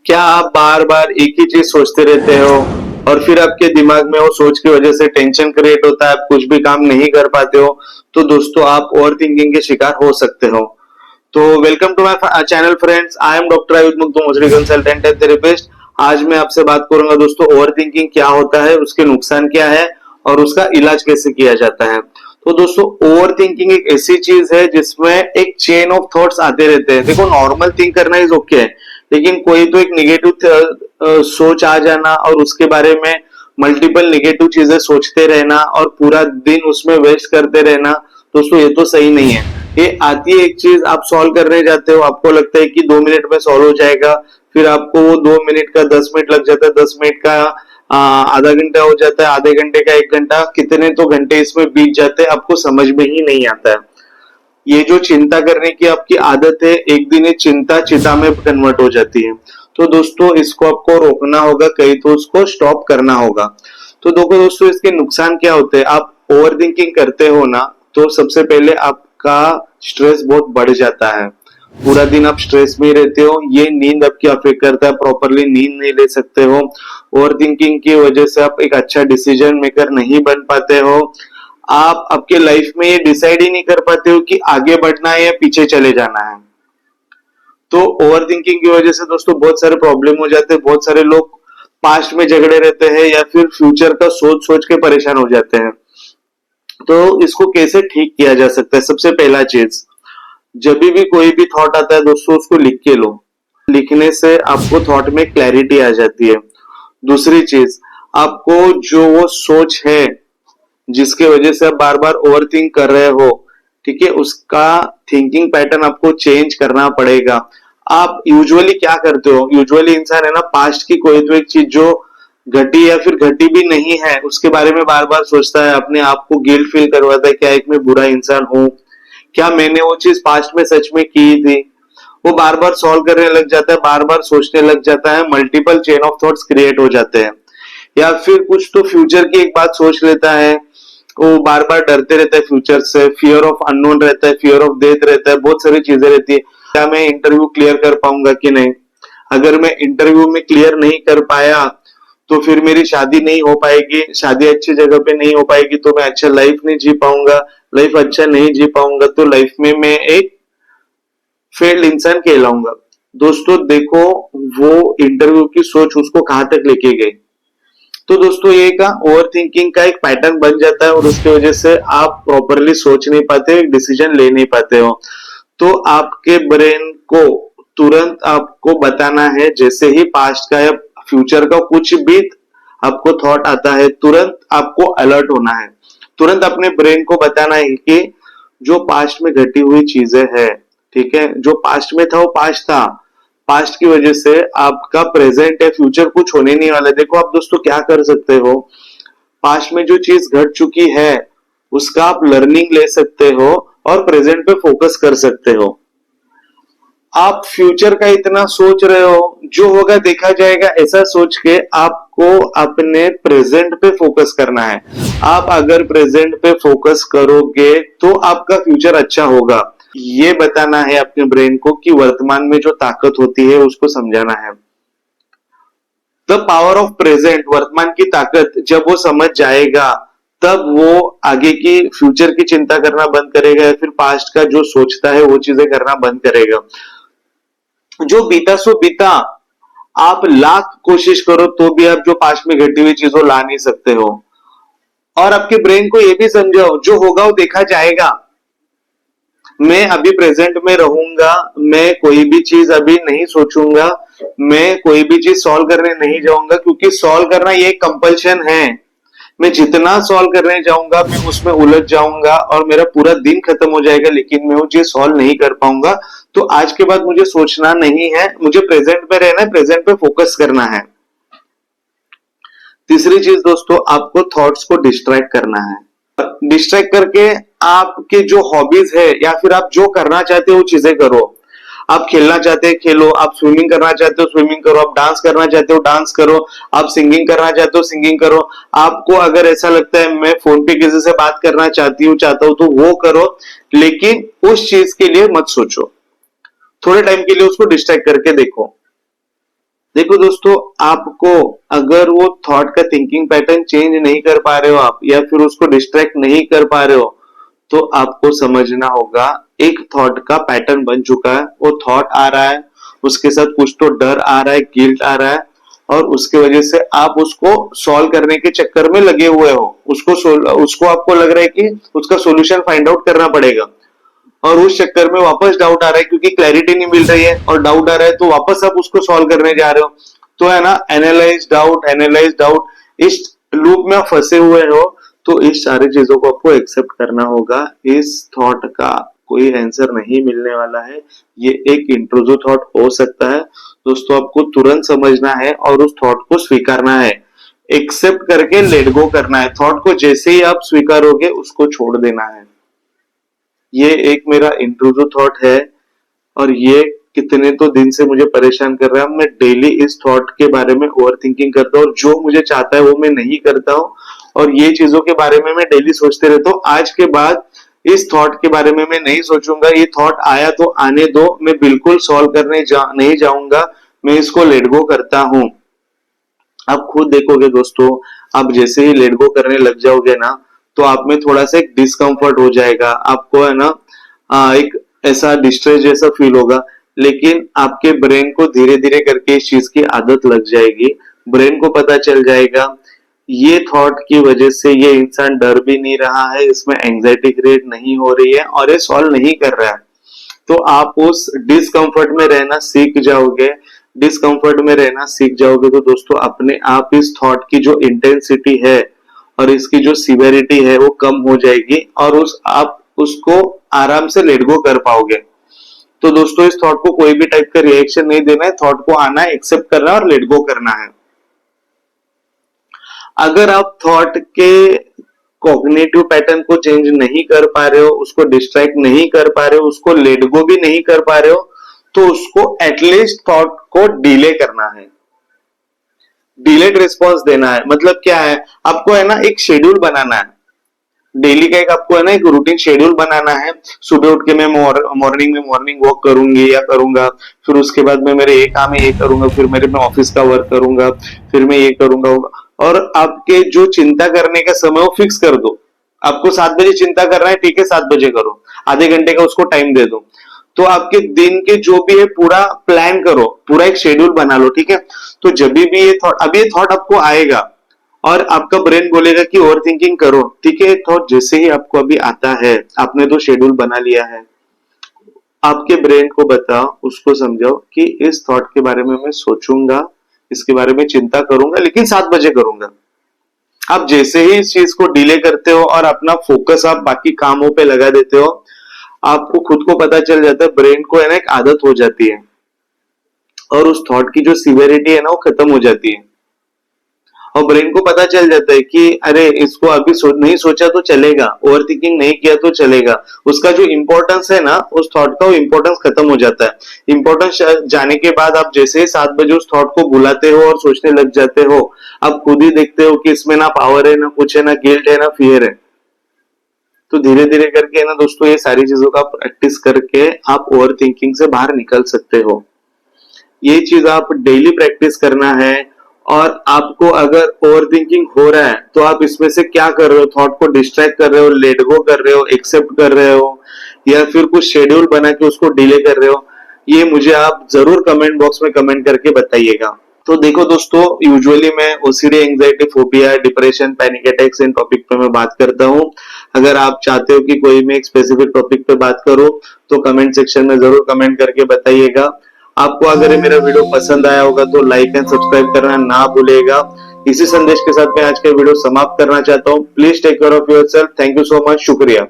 क्या आप बार बार एक ही चीज सोचते रहते हो और फिर आपके दिमाग में वो सोच की वजह से टेंशन क्रिएट होता है, आप कुछ भी काम नहीं कर पाते हो? तो दोस्तों आप ओवर थिंकिंग के शिकार हो सकते हो। तो welcome to my channel friends, I am doctor Ayudh Mugdh mojari, consultant and therapist. आज मैं आपसे बात करूंगा दोस्तों, ओवर थिंकिंग क्या होता है, उसके नुकसान क्या है और उसका इलाज कैसे किया जाता है। तो दोस्तों ओवर थिंकिंग एक ऐसी चीज है जिसमें एक चेन ऑफ थॉट्स आते रहते हैं। देखो नॉर्मल थिंक करना इज ओके, लेकिन कोई तो एक नेगेटिव सोच आ जाना और उसके बारे में मल्टीपल नेगेटिव चीजें सोचते रहना और पूरा दिन उसमें वेस्ट करते रहना, दोस्तों ये तो सही नहीं है। ये आती है एक चीज, आप सॉल्व करने जाते हो, आपको लगता है कि 2 मिनट में सॉल्व हो जाएगा, फिर आपको वो 2 मिनट का 10 मिनट लग जाता है, 10 मिनट का आधा घंटा हो जाता है, आधे घंटे का 1 घंटा, कितने तो घंटे इसमें बीत जाते हैं, आपको समझ में ही नहीं आता है। ये जो चिंता करने की आपकी आदत है, एक दिन ये चिंता चिता में कन्वर्ट हो जाती है। तो दोस्तों इसको आपको रोकना होगा, कहीं तो उसको स्टॉप करना होगा। तो देखो दोस्तों इसके नुकसान क्या होते हैं। आप ओवर थिंकिंग करते हो ना, तो सबसे पहले आपका स्ट्रेस बहुत बढ़ जाता है। पूरा दिन आप स्ट्रेस में ही रहते हो, ये नींद आपकी अफेक्ट करता है, प्रॉपरली नींद नहीं ले सकते हो। ओवर थिंकिंग की वजह से आप एक अच्छा डिसीजन मेकर नहीं बन पाते हो। आप आपके लाइफ में ये डिसाइड ही नहीं कर पाते हो कि आगे बढ़ना है या पीछे चले जाना है। तो ओवर थिंकिंग की वजह से दोस्तों बहुत सारे प्रॉब्लम हो जाते हैं। बहुत सारे लोग पास्ट में झगड़े रहते हैं या फिर फ्यूचर का सोच सोच के परेशान हो जाते हैं। तो इसको कैसे ठीक किया जा सकता है? सबसे पहला चीज, जब भी कोई भी थॉट आता है दोस्तों उसको लिख के लो। लिखने से आपको थॉट में क्लैरिटी आ जाती है। दूसरी चीज, आपको जो वो सोच है जिसके वजह से आप बार बार ओवर थिंक कर रहे हो, ठीक है, उसका थिंकिंग पैटर्न आपको चेंज करना पड़ेगा। आप यूजुअली क्या करते हो, यूजुअली इंसान है ना, पास्ट की कोई तो एक चीज जो घटी या फिर घटी भी नहीं है उसके बारे में बार बार सोचता है, अपने आप को गिल्ट फील करवाता है, क्या एक मैं बुरा इंसान हूँ, क्या मैंने वो चीज पास्ट में सच में की थी। वो बार बार सॉल्व करने लग जाता है, बार बार सोचने लग जाता है, multiple chain of thoughts create हो जाते हैं। या फिर कुछ तो फ्यूचर की एक बात सोच लेता है, वो बार बार डरते रहता है फ्यूचर से, फियर ऑफ अननोन रहता है, फियर ऑफ डेथ रहता है, बहुत सारी चीजें रहती है। क्या मैं इंटरव्यू क्लियर कर पाऊंगा कि नहीं? अगर मैं इंटरव्यू में क्लियर नहीं कर पाया तो फिर मेरी शादी नहीं हो पाएगी, शादी अच्छी जगह पे नहीं हो पाएगी, तो मैं अच्छा लाइफ नहीं जी पाऊंगा, लाइफ अच्छा नहीं जी पाऊंगा तो लाइफ में मैं एक फेल्ड इंसान कहलाऊंगा। दोस्तों देखो, वो इंटरव्यू की सोच उसको कहां तक लेके गई। तो दोस्तों ये का ओवर थिंकिंग का एक पैटर्न बन जाता है और उसकी वजह से आप प्रॉपरली सोच नहीं पाते, डिसीजन ले नहीं पाते हो। तो आपके ब्रेन को तुरंत आपको बताना है, जैसे ही पास्ट का या फ्यूचर का कुछ भी आपको थॉट आता है, तुरंत आपको अलर्ट होना है। तुरंत अपने ब्रेन को बताना है कि जो पास्ट में घटी हुई चीजें हैं, ठीक है, जो पास्ट में था वो पास्ट था, पास्ट की वजह से आपका प्रेजेंट या फ्यूचर कुछ होने नहीं वाला है। देखो आप दोस्तों क्या कर सकते हो, पास्ट में जो चीज घट चुकी है उसका आप लर्निंग ले सकते हो और प्रेजेंट पे फोकस कर सकते हो। आप फ्यूचर का इतना सोच रहे हो, जो होगा देखा जाएगा ऐसा सोच के आपको अपने प्रेजेंट पे फोकस करना है। आप अगर प्रेजेंट पे फोकस करोगे तो आपका फ्यूचर अच्छा होगा। ये बताना है अपने ब्रेन को कि वर्तमान में जो ताकत होती है उसको समझाना है। द पावर ऑफ प्रेजेंट, वर्तमान की ताकत, जब वो समझ जाएगा तब वो आगे की फ्यूचर की चिंता करना बंद करेगा या फिर पास्ट का जो सोचता है वो चीजें करना बंद करेगा। जो बीता सो बीता, आप लाख कोशिश करो तो भी आप जो पास्ट में घटी हुई चीजों ला नहीं सकते हो। और आपके ब्रेन को ये भी समझाओ, जो होगा वो देखा जाएगा, मैं अभी प्रेजेंट में रहूंगा, मैं कोई भी चीज अभी नहीं सोचूंगा, मैं कोई भी चीज सॉल्व करने नहीं जाऊंगा, क्योंकि सॉल्व करना ये कंपल्शन है। मैं जितना सॉल्व करने जाऊंगा मैं उसमें उलझ जाऊंगा और मेरा पूरा दिन खत्म हो जाएगा, लेकिन मैं वो चीज सॉल्व नहीं कर पाऊंगा। तो आज के बाद मुझे सोचना नहीं है, मुझे प्रेजेंट में रहना है, प्रेजेंट पे फोकस करना है। तीसरी चीज दोस्तों, आपको थॉट्स को डिस्ट्रैक्ट करना है। डिस्ट्रैक्ट करके आपके जो हॉबीज है या फिर आप जो करना चाहते हो वो चीजें करो। आप खेलना चाहते हैं खेलो, आप स्विमिंग करना चाहते हो स्विमिंग करो, आप डांस करना चाहते हो डांस करो, आप सिंगिंग करना चाहते हो सिंगिंग करो। आपको अगर ऐसा लगता है मैं फोन पे किसी से बात करना चाहता हूं तो वो करो, लेकिन उस चीज के लिए मत सोचो। थोड़े टाइम के लिए उसको डिस्ट्रैक्ट करके देखो। देखो दोस्तों, आपको अगर वो थॉट का थिंकिंग पैटर्न चेंज नहीं कर पा रहे हो आप, या फिर उसको डिस्ट्रैक्ट नहीं कर पा रहे हो, तो आपको समझना होगा एक थॉट का पैटर्न बन चुका है। वो थॉट आ रहा है, उसके साथ कुछ तो डर आ रहा है, गिल्ट आ रहा है, और उसके वजह से आप उसको सॉल्व करने के चक्कर में लगे हुए हो। उसको आपको लग रहा है कि उसका सोल्यूशन फाइंड आउट करना पड़ेगा, और उस चक्कर में वापस डाउट आ रहा है क्योंकि क्लैरिटी नहीं मिल रही है, और डाउट आ रहा है तो वापस आप उसको सॉल्व करने जा रहे हो। तो है ना, एनालाइज डाउट, इस लूप में आप फंसे हुए हो। तो इस सारी चीजों को आपको एक्सेप्ट करना होगा। इस थॉट का कोई आंसर नहीं मिलने वाला है, ये एक इंट्रूसिव थॉट हो सकता है। दोस्तों, आपको तुरंत समझना है और उस थॉट को स्वीकारना है, एक्सेप्ट करके लेट गो करना है। थॉट को जैसे ही आप स्वीकारोगे उसको छोड़ देना है। ये एक मेरा इंट्रूसिव थॉट है, और ये कितने तो दिन से मुझे परेशान कर रहा है। मैं डेली इस थॉट के बारे में ओवर थिंकिंग करता हूँ, और जो मुझे चाहता है वो मैं नहीं करता हूँ, और ये चीजों के बारे में मैं डेली सोचते रहता हूँ। आज के बाद इस थॉट के बारे में मैं नहीं सोचूंगा। ये थॉट आया तो आने दो, मैं बिल्कुल सॉल्व करने नहीं जाऊंगा, मैं इसको लेट गो करता हूँ। आप खुद देखोगे दोस्तों, आप जैसे ही लेट गो करने लग जाओगे ना, तो आप में थोड़ा सा एक डिस्कम्फर्ट हो जाएगा। आपको है ना, एक ऐसा डिस्ट्रेस जैसा फील होगा, लेकिन आपके ब्रेन को धीरे धीरे करके इस चीज की आदत लग जाएगी। ब्रेन को पता चल जाएगा ये थॉट की वजह से ये इंसान डर भी नहीं रहा है, इसमें एंजाइटी क्रिएट नहीं हो रही है, और ये सॉल्व नहीं कर रहा है। तो आप उस डिस्कम्फर्ट में रहना सीख जाओगे। डिस्कम्फर्ट में रहना सीख जाओगे तो दोस्तों अपने आप इस थॉट की जो इंटेंसिटी है और इसकी जो सिवियरिटी है वो कम हो जाएगी, और आप उसको आराम से लेट गो कर पाओगे। तो दोस्तों, इस थॉट को कोई भी टाइप का रिएक्शन नहीं देना है, थॉट को आना है, एक्सेप्ट करना है और लेट गो करना है। अगर आप थॉट के कॉग्निटिव पैटर्न को चेंज नहीं कर पा रहे हो, उसको डिस्ट्रैक्ट नहीं कर पा रहे हो, उसको लेट गो भी नहीं कर पा रहे हो, तो उसको एटलीस्ट थॉट को डिले करना है, डिलेड रिस्पॉन्स देना है। मतलब क्या है, आपको है ना एक शेड्यूल बनाना है डेली का, एक आपको है ना एक रूटीन शेड्यूल बनाना है। सुबह उठ के मैं मॉर्निंग वॉक करूंगी या करूंगा, फिर उसके बाद में मेरे ये काम है ये करूंगा, फिर मेरे मैं ऑफिस का वर्क करूंगा, फिर मैं ये करूंगा। और आपके जो चिंता करने का समय वो फिक्स कर दो। आपको 7 बजे चिंता करना है, ठीक है, 7 बजे करो, आधे घंटे का उसको टाइम दे दो। तो आपके दिन के जो भी है पूरा प्लान करो, पूरा एक शेड्यूल बना लो, ठीक है। तो जब भी ये थॉट आपको आएगा और आपका ब्रेन बोलेगा कि ओवर थिंकिंग करो, ठीक है, थॉट जैसे ही आपको अभी आता है, आपने तो शेड्यूल बना लिया है, आपके ब्रेन को बताओ, उसको समझाओ कि इस थॉट के बारे में मैं सोचूंगा, इसके बारे में चिंता करूंगा, लेकिन 7 बजे करूंगा। आप जैसे ही इस चीज को डिले करते हो और अपना फोकस आप बाकी कामों पे लगा देते हो, आपको खुद को पता चल जाता है, ब्रेन को है ना एक आदत हो जाती है, और उस थॉट की जो सिवियरिटी है ना वो खत्म हो जाती है। और ब्रेन को पता चल जाता है कि अरे इसको अभी नहीं सोचा तो चलेगा, ओवर थिंकिंग नहीं किया तो चलेगा। उसका जो इंपॉर्टेंस है ना उस थॉट का, वो इंपॉर्टेंस खत्म हो जाता है। इंपॉर्टेंस जाने के बाद आप जैसे ही 7 बजे उस थॉट को बुलाते हो और सोचने लग जाते हो, आप खुद ही देखते हो कि इसमें ना पावर है, ना कुछ है, ना गिल्ट है, ना फियर है। तो धीरे धीरे करके ना दोस्तों, ये सारी चीजों का प्रैक्टिस करके आप ओवर थिंकिंग से बाहर निकल सकते हो। ये चीज आप डेली प्रैक्टिस करना है। और आपको अगर ओवर थिंकिंग हो रहा है तो आप इसमें से क्या कर रहे हो, थॉट को डिस्ट्रैक्ट कर रहे हो, लेट गो कर रहे हो, एक्सेप्ट कर रहे हो, या फिर कुछ शेड्यूल बना के उसको डिले कर रहे हो, ये मुझे आप जरूर कमेंट बॉक्स में कमेंट करके बताइएगा। तो देखो दोस्तों, यूजुअली मैं OCD, anxiety, phobia, depression, panic attacks इन टॉपिक पे मैं बात करता हूँ। अगर आप चाहते हो कि कोई मैं एक स्पेसिफिक टॉपिक पे बात करूं, तो कमेंट सेक्शन में जरूर कमेंट करके बताइएगा। आपको अगर ये मेरा वीडियो पसंद आया होगा तो लाइक एंड सब्सक्राइब करना ना भूलिएगा। इसी संदेश के साथ मैं आज का वीडियो समाप्त करना चाहता हूँ। Please take care of yourself. Thank you so much. शुक्रिया।